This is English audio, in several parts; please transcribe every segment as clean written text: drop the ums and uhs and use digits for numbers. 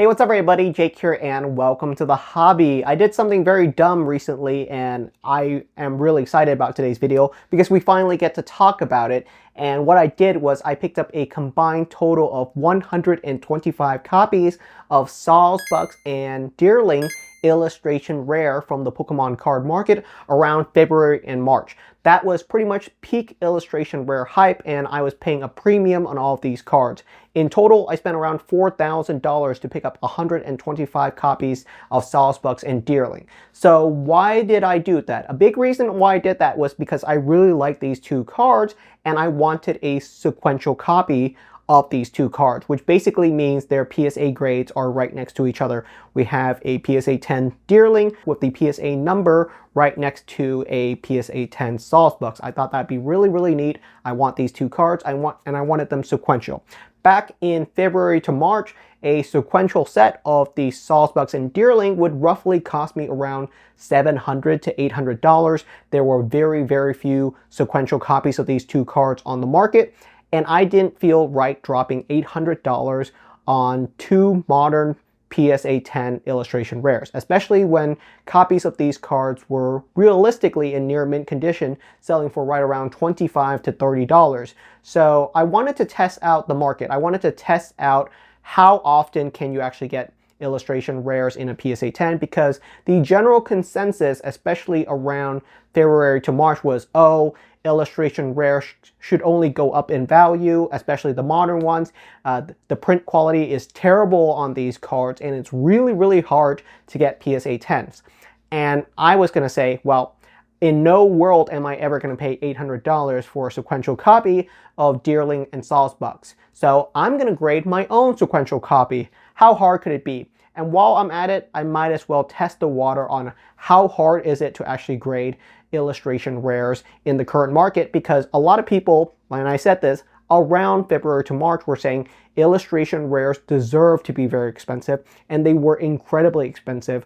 Hey, what's up everybody? Jake here and welcome to the hobby. I did something very dumb recently and I am really excited about today's video because we finally get to talk about it. And what I did was I picked up a combined total of 125 copies of Sawsbucks and Deerling illustration rare from the Pokemon card market around February and March. That was pretty much peak illustration rare hype, and I was paying a premium on all of these cards. In total, I spent around $4,000 to pick up 125 copies of Sawsbucks and Deerling. So why did I do that? A big reason why I did that was because I really like these two cards and I wanted a sequential copy of these two cards, which basically means their PSA grades are right next to each other. We have a PSA 10 Deerling with the PSA number right next to a PSA 10 Sawsbucks. I thought that'd be really neat. I want these two cards. I wanted them sequential. Back in February to March, a sequential set of the Sawsbucks and Deerling would roughly cost me around $700 to $800. There were very few sequential copies of these two cards on the market, and I didn't feel right dropping $800 on two modern PSA 10 illustration rares, especially when copies of these cards were realistically in near mint condition, selling for right around $25 to $30. So I wanted to test out the market. I wanted to test out how often can you actually get illustration rares in a PSA 10, because the general consensus, especially around February to March, was, oh, illustration rares should only go up in value, especially the modern ones. The print quality is terrible on these cards, and it's really hard to get PSA 10s. And I was going to say, well, in no world am I ever going to pay $800 for a sequential copy of Deerling and Sawsbucks. So I'm going to grade my own sequential copy. How hard could it be? And while I'm at it, I might as well test the water on how hard is it to actually grade illustration rares in the current market, because a lot of people, when I said this, around February to March were saying illustration rares deserve to be very expensive, and they were incredibly expensive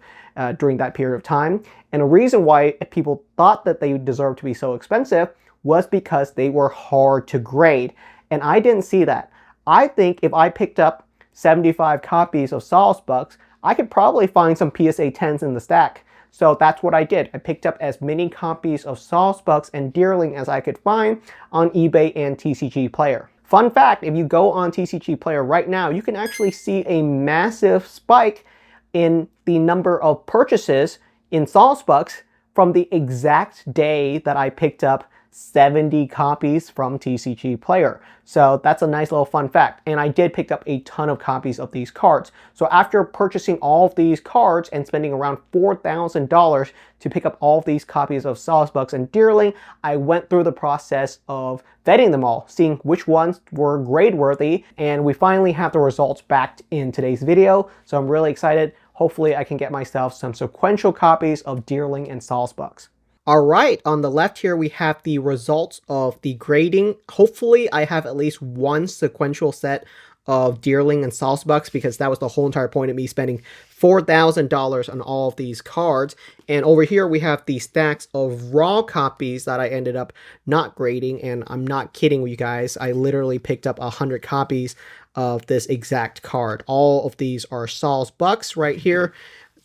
during that period of time. And a reason why people thought that they deserved to be so expensive was because they were hard to grade. And I didn't see that. I think if I picked up 75 copies of Sawsbucks, I could probably find some PSA 10s in the stack. So that's what I did. I picked up as many copies of Sawsbucks and Deerling as I could find on eBay and TCG Player. Fun fact, if you go on TCG Player right now, you can actually see a massive spike in the number of purchases in Sawsbucks from the exact day that I picked up 70 copies from TCG Player. So that's a nice little fun fact. And I did pick up a ton of copies of these cards. So after purchasing all of these cards and spending around $4,000 to pick up all of these copies of Sawsbucks and Deerling, I went through the process of vetting them all, seeing which ones were grade worthy, and we finally have the results back in today's video. So I'm really excited. Hopefully I can get myself some sequential copies of Deerling and Sawsbucks. Alright, on the left here we have the results of the grading. Hopefully I have at least one sequential set of Deerling and Sawsbucks, because that was the whole entire point of me spending $4,000 on all of these cards. And over here we have the stacks of raw copies that I ended up not grading, and I'm not kidding with you guys. I literally picked up 100 copies of this exact card. All of these are Sawsbucks right here.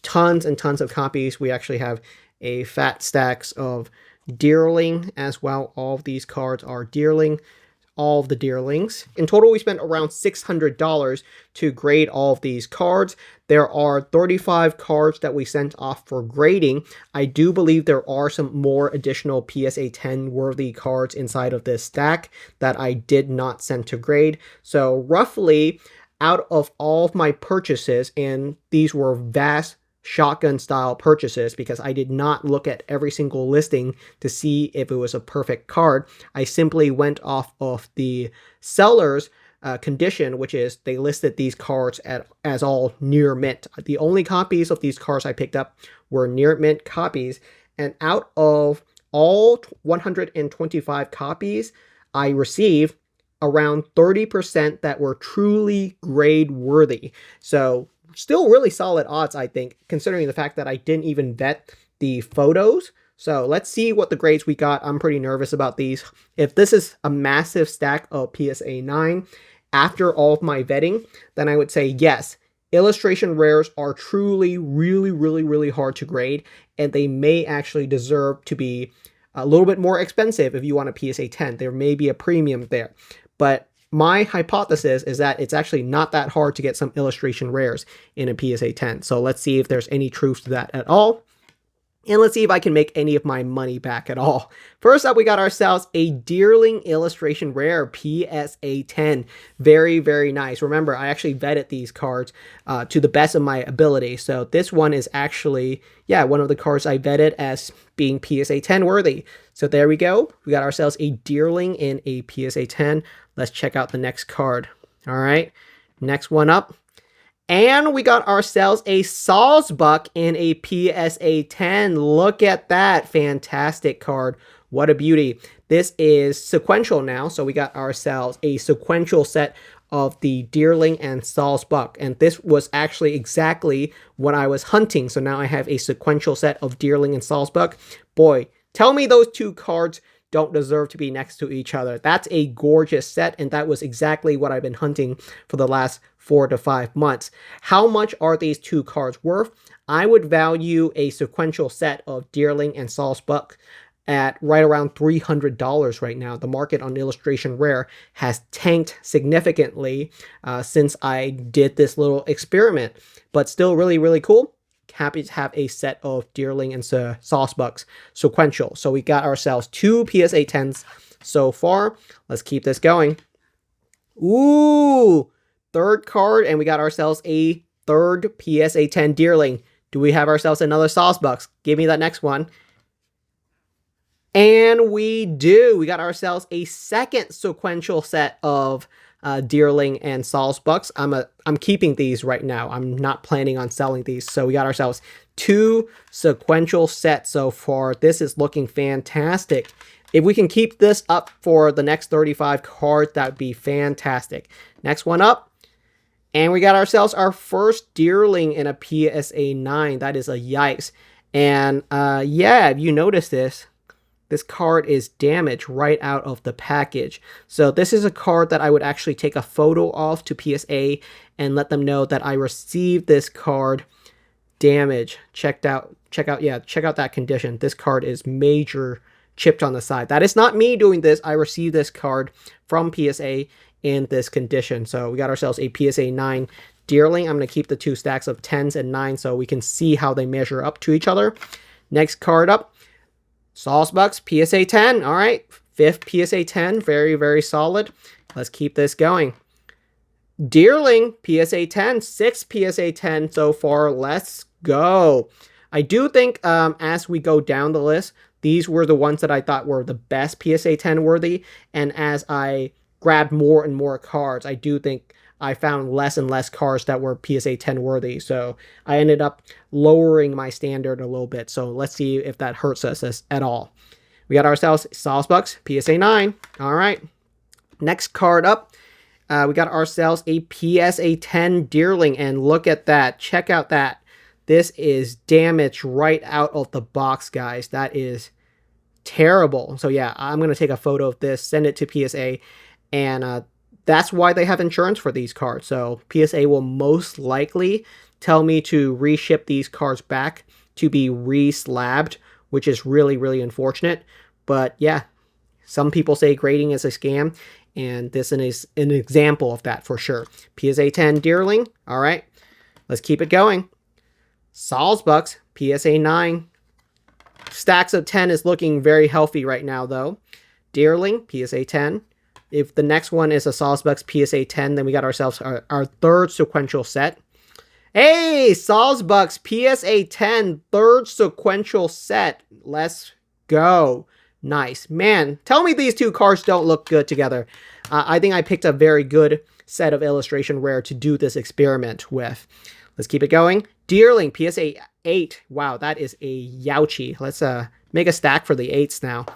Tons and tons of copies. We actually have a fat stacks of Deerling as well. All of these cards are Deerling, all of the Deerlings. In total, we spent around $600 to grade all of these cards. There are 35 cards that we sent off for grading. I do believe there are some more additional PSA 10 worthy cards inside of this stack that I did not send to grade. So roughly, out of all of my purchases, and these were vast shotgun style purchases because I did not look at every single listing to see if it was a perfect card. I simply went off of the seller's condition, which is they listed these cards as all near mint. The only copies of these cards I picked up were near mint copies, and out of all 125 copies I received, around 30% that were truly grade worthy. So still really solid odds, I think, considering the fact that I didn't even vet the photos. So let's see what the grades we got. I'm pretty nervous about these. If this is a massive stack of PSA 9 after all of my vetting, then I would say yes, illustration rares are truly really hard to grade, and they may actually deserve to be a little bit more expensive if you want a PSA 10. There may be a premium there, but my hypothesis is that it's actually not that hard to get some illustration rares in a PSA 10. So let's see if there's any truth to that at all. And let's see if I can make any of my money back at all. First up, we got ourselves a Deerling illustration rare PSA 10. Very nice. Remember, I actually vetted these cards to the best of my ability. So this one is actually, yeah, one of the cards I vetted as being PSA 10 worthy. So there we go. We got ourselves a Deerling in a PSA 10. Let's check out the next card. All right, next one up. And we got ourselves a Sawsbuck in a PSA 10. Look at that. Fantastic card. What a beauty. This is sequential now. So we got ourselves a sequential set of the Deerling and Sawsbuck. And this was actually exactly what I was hunting. So now I have a sequential set of Deerling and Sawsbuck. Boy, tell me those two cards don't deserve to be next to each other. That's a gorgeous set, and that was exactly what I've been hunting for the last 4 to 5 months. How much are these two cards worth? I would value a sequential set of Deerling and Sawsbuck at right around $300 right now. The market on illustration rare has tanked significantly since I did this little experiment, but still really cool. Happy to have a set of Deerling and Sawsbucks sequential. So we got ourselves 2 PSA 10s so far. Let's keep this going. Ooh, third card, and we got ourselves a third PSA 10 Deerling. Do we have ourselves another Sawsbucks? Give me that next one. And we do. We got ourselves a second sequential set of Deerling and Sawsbucks. I'm keeping these right now. I'm not planning on selling these. So we got ourselves 2 sequential sets so far. This is looking fantastic. If we can keep this up for the next 35 cards, that would be fantastic. Next one up. And we got ourselves our first Deerling in a PSA 9. That is a yikes. And yeah, if you notice this card is damaged right out of the package. So this is a card that I would actually take a photo of to PSA and let them know that I received this card damaged. Check out that condition. This card is major chipped on the side. That is not me doing this. I received this card from PSA in this condition. So we got ourselves a PSA 9 Deerling. I'm going to keep the 2 stacks of 10s and 9s so we can see how they measure up to each other. Next card up. Sawsbucks, PSA 10. All right, 5th PSA 10. Very solid. Let's keep this going. Deerling, PSA 10. 6th PSA 10 so far. Let's go. I do think as we go down the list, these were the ones that I thought were the best PSA 10 worthy. And as I grabbed more and more cards, I do think I found less and less cards that were PSA 10 worthy. So I ended up lowering my standard a little bit. So let's see if that hurts us at all. We got ourselves Sawsbucks, PSA 9. All right. Next card up, we got ourselves a PSA 10 Deerling. And look at that. Check out that. This is damaged right out of the box, guys. That is terrible. So yeah, I'm going to take a photo of this, send it to PSA, and that's why they have insurance for these cards. So PSA will most likely tell me to reship these cards back to be re-slabbed, which is really unfortunate. But yeah, some people say grading is a scam, and this is an example of that for sure. PSA 10 Deerling. All right, let's keep it going. Sawsbucks, PSA 9. Stacks of 10 is looking very healthy right now, though. Deerling, PSA 10. If the next one is a Sawsbucks PSA 10, then we got ourselves our third sequential set. Hey, Sawsbucks PSA 10, third sequential set. Let's go. Nice. Man, tell me these two cards don't look good together. I think I picked a very good set of illustration rare to do this experiment with. Let's keep it going. Deerling PSA 8. Wow, that is a youchie. Let's make a stack for the 8s now.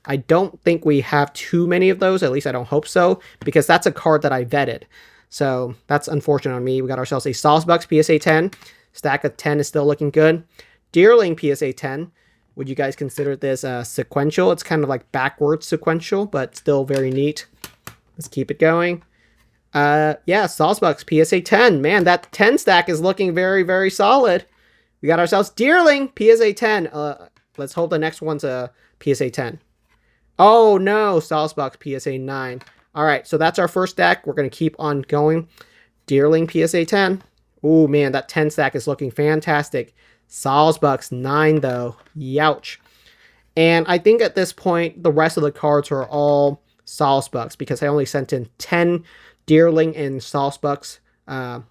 I don't think we have too many of those. At least I don't hope so, because that's a card that I vetted. So that's unfortunate on me. We got ourselves a Sawsbucks PSA 10. Stack of 10 is still looking good. Deerling PSA 10. Would you guys consider this sequential? It's kind of like backwards sequential, but still very neat. Let's keep it going. Yeah, Sawsbucks PSA 10. Man, that 10 stack is looking very, very solid. We got ourselves Deerling PSA 10. Let's hope the next one's a PSA 10. Oh no, Sawsbucks PSA 9. All right, so that's our first stack. We're going to keep on going. Deerling PSA 10. Oh man, that 10 stack is looking fantastic. Sawsbucks 9 though. Youch. And I think at this point, the rest of the cards are all Sawsbucks because I only sent in 10 Deerling and Sawsbucks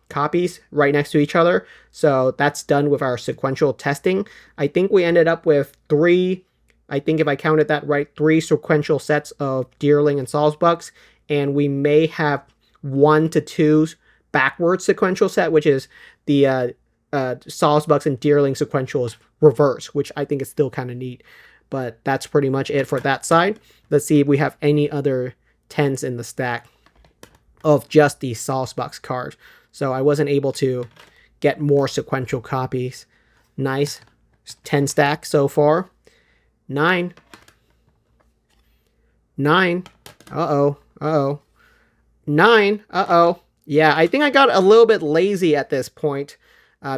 copies right next to each other. So that's done with our sequential testing. I think we ended up with 3, I think if I counted that right, 3 sequential sets of Deerling and Sawsbucks. And we may have 1 to 2 backward sequential set, which is the Sawsbucks and Deerling sequential is reverse, which I think is still kind of neat. But that's pretty much it for that side. Let's see if we have any other 10s in the stack of just the Sawsbucks cards. So I wasn't able to get more sequential copies. Nice. 10 stack so far. 9. 9. Uh-oh. Uh-oh. 9. Uh-oh. Yeah, I think I got a little bit lazy at this point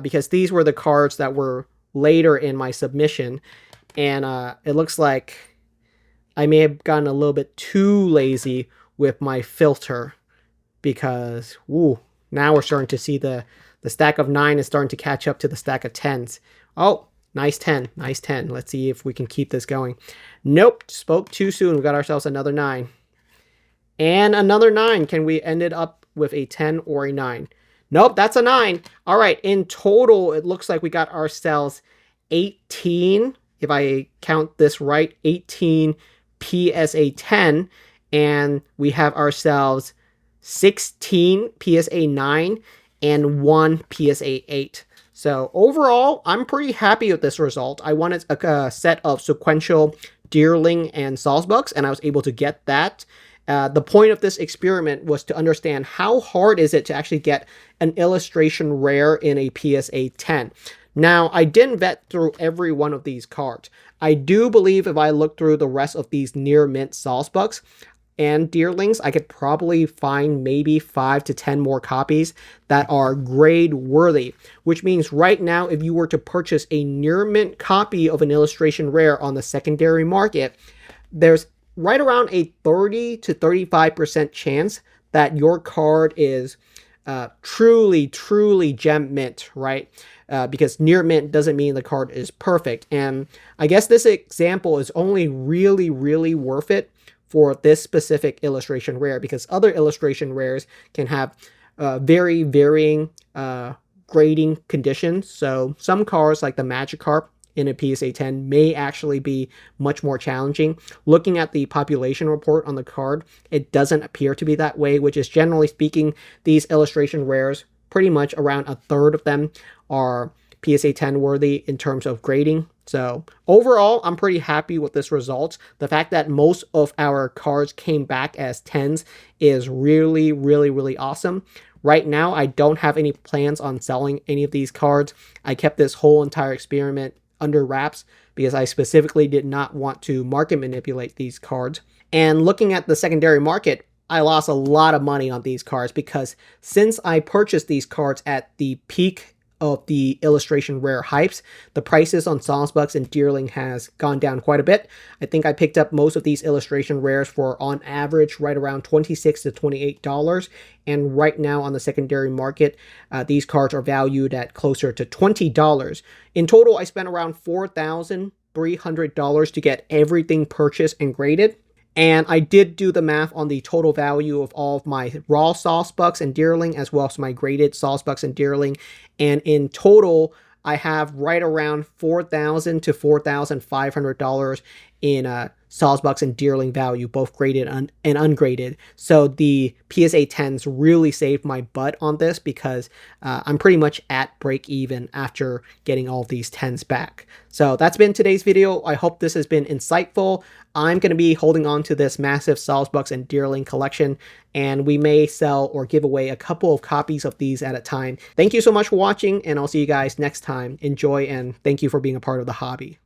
because these were the cards that were later in my submission. And it looks like I may have gotten a little bit too lazy with my filter because, woo, now we're starting to see the stack of 9 is starting to catch up to the stack of 10s. Oh, nice 10. Nice 10. Let's see if we can keep this going. Nope, spoke too soon. We got ourselves another 9. And another 9. Can we end it up with a 10 or a 9? Nope, that's a 9. All right, in total, it looks like we got ourselves 18, if I count this right, 18 PSA 10, and we have ourselves 16 PSA 9 and 1 PSA 8. So overall, I'm pretty happy with this result. I wanted a set of sequential Deerling and Sawsbucks, and I was able to get that. The point of this experiment was to understand how hard is it to actually get an illustration rare in a PSA 10. Now, I didn't vet through every one of these cards. I do believe if I look through the rest of these near mint Sawsbucks and Deerlings, I could probably find maybe 5 to 10 more copies that are grade worthy, which means right now, if you were to purchase a near mint copy of an illustration rare on the secondary market, there's right around a 30 to 35% chance that your card is truly gem mint, right? Because near mint doesn't mean the card is perfect. And I guess this example is only really worth it for this specific illustration rare, because other illustration rares can have very varying grading conditions. So some cards like the Magikarp in a PSA 10 may actually be much more challenging. Looking at the population report on the card, it doesn't appear to be that way, which is generally speaking, these illustration rares, pretty much around a third of them are PSA 10 worthy in terms of grading. So overall, I'm pretty happy with this result. The fact that most of our cards came back as 10s is really awesome. Right now, I don't have any plans on selling any of these cards. I kept this whole entire experiment under wraps because I specifically did not want to market manipulate these cards. And looking at the secondary market, I lost a lot of money on these cards because since I purchased these cards at the peak of the illustration rare hypes, the prices on Sawsbucks and Deerling has gone down quite a bit. I think I picked up most of these illustration rares for on average right around $26 to $28, and right now on the secondary market, these cards are valued at closer to $20. In total, I spent around $4,300 to get everything purchased and graded. And I did do the math on the total value of all of my raw Sawsbucks and Deerling, as well as my graded Sawsbucks and Deerling. And in total, I have right around $4,000 to $4,500 in Sawsbucks and Deerling value, both graded and ungraded. So the PSA 10s really saved my butt on this because I'm pretty much at break even after getting all these 10s back. So that's been today's video. I hope this has been insightful. I'm going to be holding on to this massive Sawsbucks and Deerling collection, and we may sell or give away a couple of copies of these at a time. Thank you so much for watching, and I'll see you guys next time. Enjoy, and thank you for being a part of the hobby.